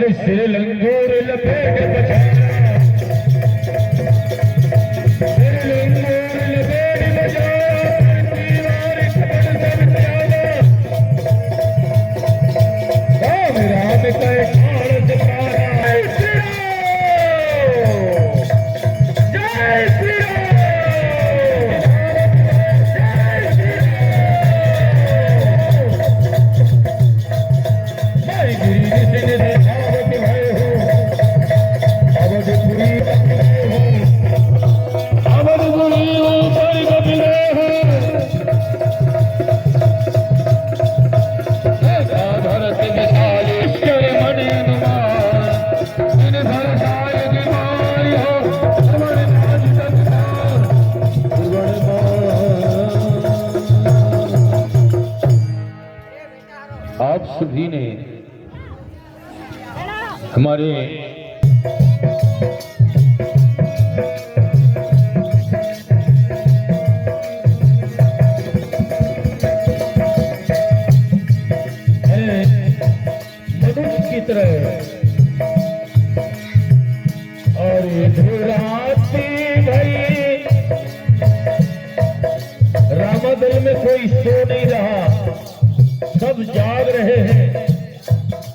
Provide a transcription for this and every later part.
अरे सिर लंगोर लपेट बचाना, सिर लंगोर लपेट बचाना, दीवार खबर सब त्यागा, राम राम कह ठाड़ जताना। जय श्री राम, जय श्री राम। जय गिरी निधि धावत भय हो, अवधपुरी अवधपुरी ऊपर कपिले हो, धरत विशालेश्वर मणि अनुमान, इन धरसाय गिरवाई हो, सुवर्ण नाज तत्काल सुवर्ण मान। आप सभी ने हमारे मनुष्य की तरह और धुराती भाई रामादल में कोई सो नहीं रहा, सब जाग रहे हैं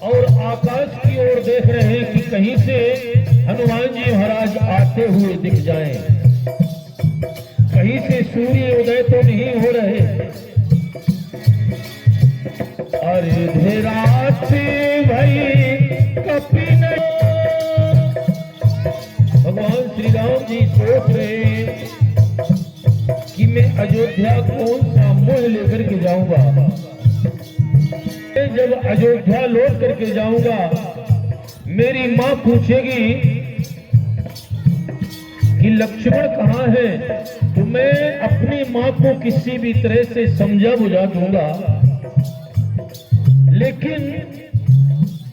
और आकाश की ओर देख रहे हैं कि कहीं से हनुमान जी महाराज आते हुए दिख जाएं। कहीं से सूर्य उदय तो नहीं हो रहे। अरे धेराती भाई कपी नहीं। भगवान श्री राम जी सोच रहे हैं कि मैं अयोध्या कौन सा मोह लेकर के जाऊंगा। जब अयोध्या लौट करके जाऊंगा, मेरी मां पूछेगी कि लक्ष्मण कहाँ है, तो मैं अपनी मां को किसी भी तरह से समझा बुझा दूंगा। लेकिन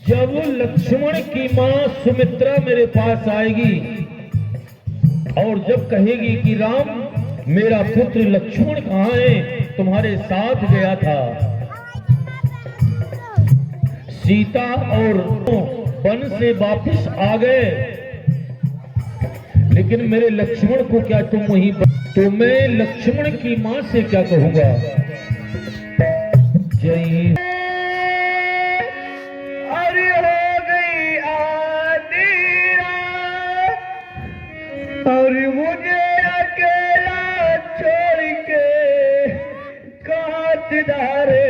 जब लक्ष्मण की मां सुमित्रा मेरे पास आएगी और जब कहेगी कि राम मेरा पुत्र लक्ष्मण कहाँ है, तुम्हारे साथ गया था, सीता और वन से वापस आ गए, लेकिन मेरे लक्ष्मण को क्या तुम वहीं, तो मैं लक्ष्मण की मां से क्या कहूंगा। जय अरे हो गई आधी रात और मुझे अकेला छोड़ के कहाँ सिधारे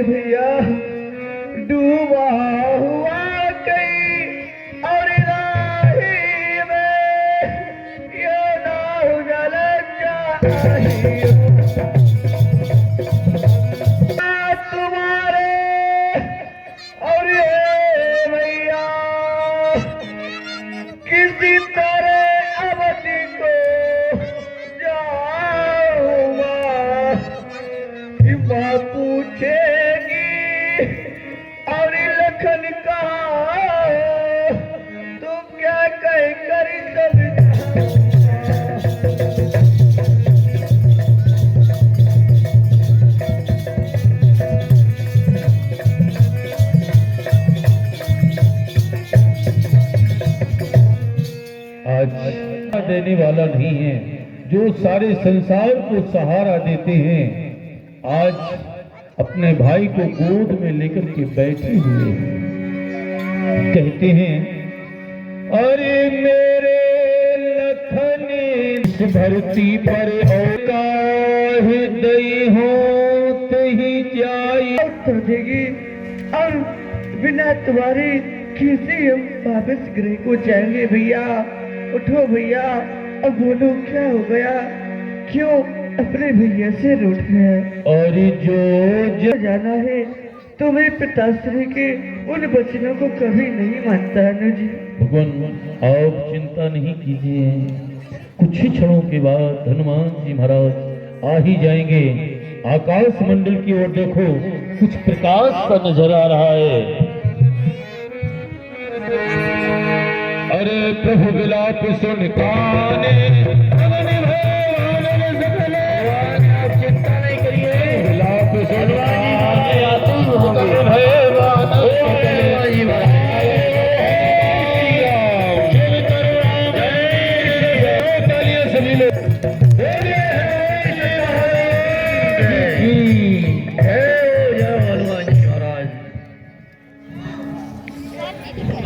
भैया डूबा हुआ कहीं और राही में ये नाव जल जाए तुम्हारे और ये भैया किसी तरह अवधि को जाऊंगा। मां पूछेगी और लखन कहा तो क्या कह कर आज देने वाला नहीं है, जो सारे संसार को सहारा देते हैं, आज अपने भाई को गोद में लेकर के बैठे हुए कहते हैं, अरे मेरे लखन इस धरती पर काहे दई हो तही जाई देगी और बिना तुम्हारे किसी हम वापस गृह को जाएंगे। भैया उठो भैया, अब बोलो क्या हो गया, क्यों अपने भैया से रूठ गए। और जो जाना है तुम्हें पिताश्री के उन वचनों को कभी नहीं मानता अनुज। भगवान आप चिंता नहीं कीजिए, कुछ ही क्षणों के बाद हनुमान जी महाराज आ ही जाएंगे। आकाश मंडल की ओर देखो, कुछ प्रकाश सा नजर आ रहा है। अरे प्रभु विलाप सुन काने, आप चिंता नहीं करिए, विलाप सुन काने, सभी लोग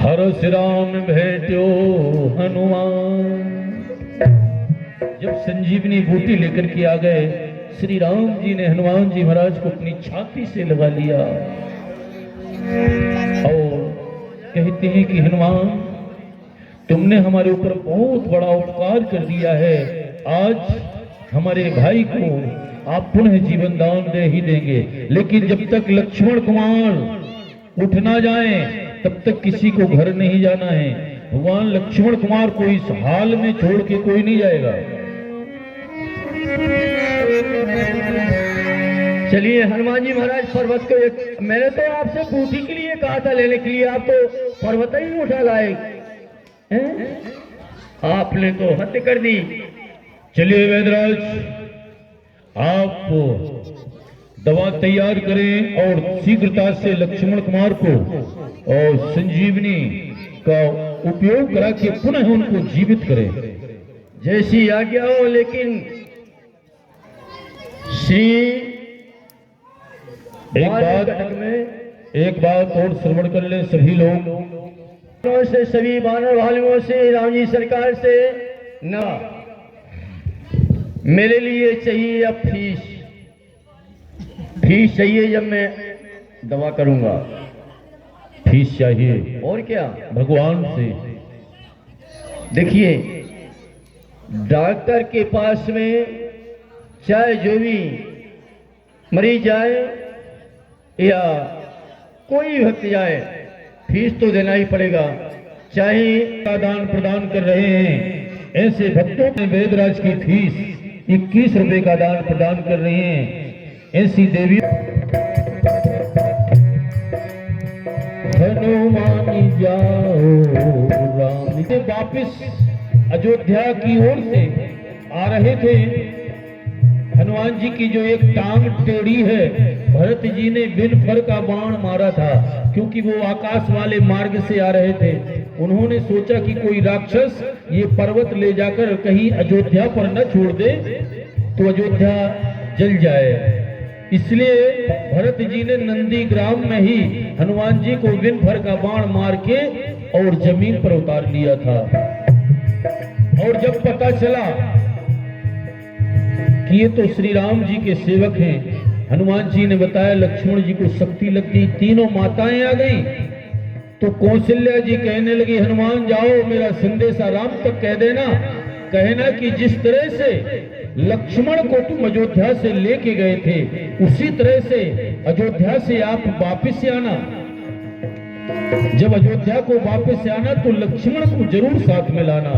हर श्राम भेट्यो हनुमान। जब संजीवनी बूटी लेकर के आ गए, श्री राम जी ने हनुमान जी महाराज को अपनी छाती से लगा लिया और कहते हैं कि हनुमान, तुमने हमारे ऊपर बहुत बड़ा उपकार कर दिया है। आज हमारे भाई को आप पुनः जीवन दान दे ही देंगे, लेकिन जब तक लक्ष्मण कुमार उठ ना जाए तब तक किसी को घर नहीं जाना है। भगवान लक्ष्मण कुमार को इस हाल में छोड़ के कोई नहीं जाएगा। चलिए हनुमान जी महाराज, पर्वत को मैंने तो आपसे बूटी के लिए कहा था लेने के लिए, आप तो पर्वत ही उठा लाए, आपने तो हद कर दी। चलिए वेदराज, आप दवा तैयार करें और शीघ्रता से लक्ष्मण कुमार को और संजीवनी का उपयोग करा के पुनः उनको जीवित करें। जैसी आज्ञा हो, लेकिन श्री एक बात और श्रवण कर ले सभी लोग से, सभी वानर भालुओं से, राम जी सरकार से ना, मेरे लिए चाहिए अब फीस चाहिए। जब मैं दवा करूंगा फीस चाहिए, और क्या भगवान से। देखिए, डॉक्टर के पास में चाहे जो भी मरीज जाए या कोई भक्त जाए, फीस तो देना ही पड़ेगा, चाहे दान प्रदान कर रहे हैं। ऐसे भक्तों ने वेदराज की फीस 21 रुपए का दान प्रदान कर रहे हैं। ऐसी देवी हनुमान जाओ राम से वापिस अयोध्या की ओर से आ रहे थे। हनुमान जी की जो एक टांग टेढ़ी है, भरत जी ने बिन फर का बाण मारा था, क्योंकि वो आकाश वाले मार्ग से आ रहे थे। उन्होंने सोचा कि कोई राक्षस ये पर्वत ले जाकर कहीं अयोध्या पर न छोड़ दे तो अयोध्या जल जाए। इसलिए भरत जी ने नंदी ग्राम में ही हनुमान जी को बिन भर का बाण मार के और जमीन पर उतार लिया था। और जब पता चला कि ये तो श्री राम जी के सेवक हैं, हनुमान जी ने बताया लक्ष्मण जी को शक्ति लग गई, तीनों माताएं आ गई। तो कौशल्या जी कहने लगी, हनुमान जाओ मेरा संदेशा राम तक कह देना, कहना कि जिस तरह से लक्ष्मण को तुम अयोध्या से लेके गए थे, उसी तरह से अयोध्या से आप वापस आना। जब अयोध्या को वापस आना तो लक्ष्मण को जरूर साथ में लाना।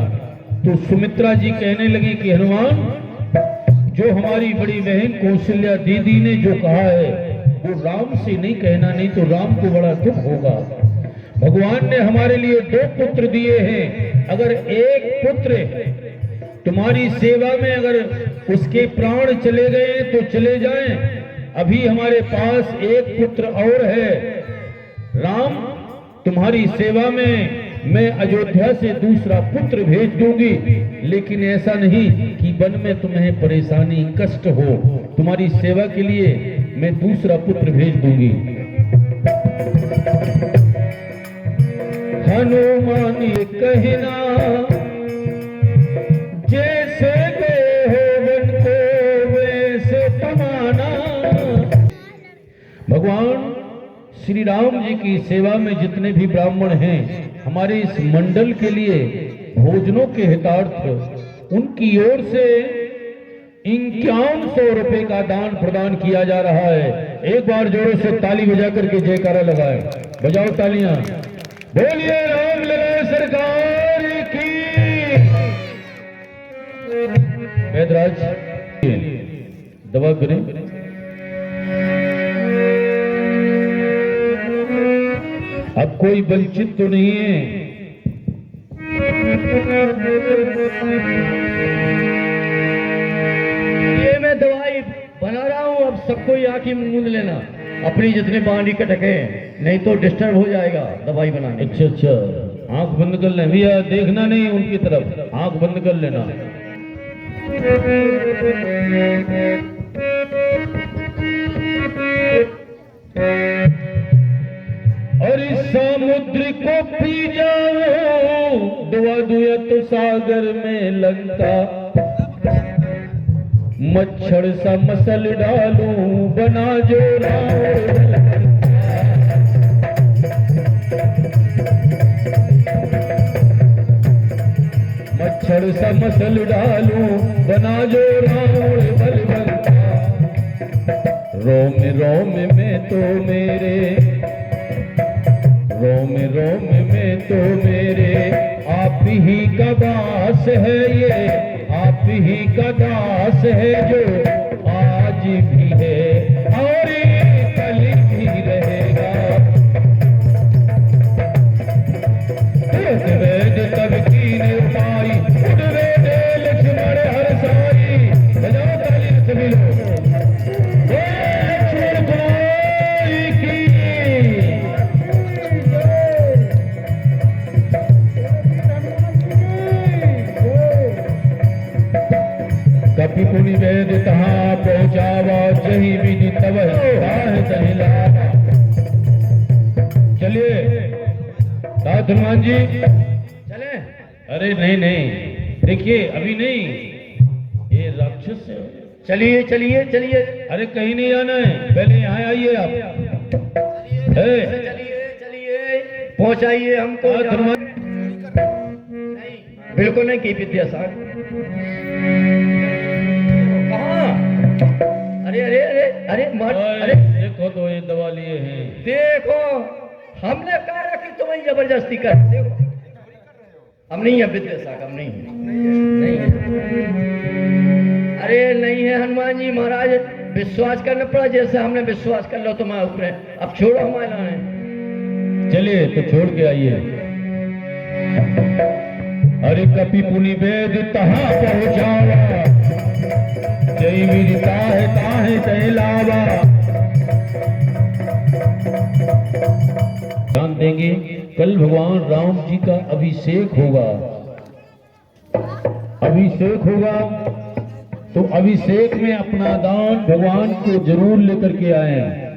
तो सुमित्रा जी कहने लगी कि हनुमान, जो हमारी बड़ी बहन कौशल्या दीदी ने जो कहा है वो राम से नहीं कहना, नहीं तो राम को बड़ा दुख होगा। भगवान ने हमारे लिए 2 पुत्र दिए हैं, अगर एक पुत्र तुम्हारी सेवा में अगर उसके प्राण चले गए तो चले जाएं, अभी हमारे पास एक पुत्र और है। राम, तुम्हारी सेवा में मैं अयोध्या से दूसरा पुत्र भेज दूंगी, लेकिन ऐसा नहीं कि वन में तुम्हें परेशानी कष्ट हो। तुम्हारी सेवा के लिए मैं दूसरा पुत्र भेज दूंगी। हनुमान कहना, जैसे गए हो वन को वैसे तमाना। भगवान श्री राम जी की सेवा में जितने भी ब्राह्मण हैं, हमारे इस मंडल के लिए भोजनों के हितार्थ उनकी ओर से 5100 रुपए का दान प्रदान किया जा रहा है। एक बार जोरों से ताली बजा करके जयकारा लगाए, बजाओ तालियां, बोलिए राम लला सरकार की। वैदराज दवा करें। अब कोई वंचित तो नहीं है। ये मैं दवाई बना रहा हूँ, अब सबको ही आंखें मूंद लेना, अपनी जितने बांडी कटके हैं, नहीं तो डिस्टर्ब हो जाएगा दवाई बनाने। अच्छा अच्छा, आंख बंद कर लें भैया, देखना नहीं उनकी तरफ, आंख बंद कर लेना। और इस समुद्र को पी जाओ, दुआ दुआ तो सागर में लगता, मच्छर सा मसल डालूं बना जो मच्छर सा मसल डालूं बना जो रावण बल बनता। रोम रोम में तो मेरे, रोम रोम में तो मेरे आप ही का दास है, ये आप ही का दास है जो आज भी है और कल भी रहेगा। वेद तब कीन उपाई, वेद लक्ष्मण हर साई, बजाओ ताली सभी लोग, लक्ष्मण भाई की। कपि पुनि वेद तहाँ पहुँचावा, जही विधि तब तहि लावा। चलिए साथ हनुमान जी चले। अरे नहीं नहीं, देखिए अभी नहीं, ये राक्षस है। चलिए चलिए चलिए, अरे कहीं नहीं आना है, पहले यहाँ आइए आप। चलिए चलिए, पहुंचाइए हमको। हनुमान नहीं, बिल्कुल नहीं की विद्यासागर। कहाँ? अरे अरे अरे अरे मत, अरे देखो तो ये दवा लिए हैं। देखो, हमने कहा कि तुम्हें जबरदस्ती कर, देखो हम नहीं है विद्यासागर, हम नहीं है, नहीं है। अरे नहीं है हनुमान जी महाराज, विश्वास करना पड़ा, जैसे हमने विश्वास कर लो तुम्हारे ऊपर। अब छोड़ो हमारे लाने। चलिए तो छोड़ के आइए। अरे कपि पुनि वेद तहाँ पहुँचावा, जय विधि ताहे ताहे तहि लावा। ध्यान देंगे, कल भगवान राम जी का अभिषेक होगा, अभिषेक होगा, तो अभिषेक में अपना दान भगवान को जरूर लेकर के आए।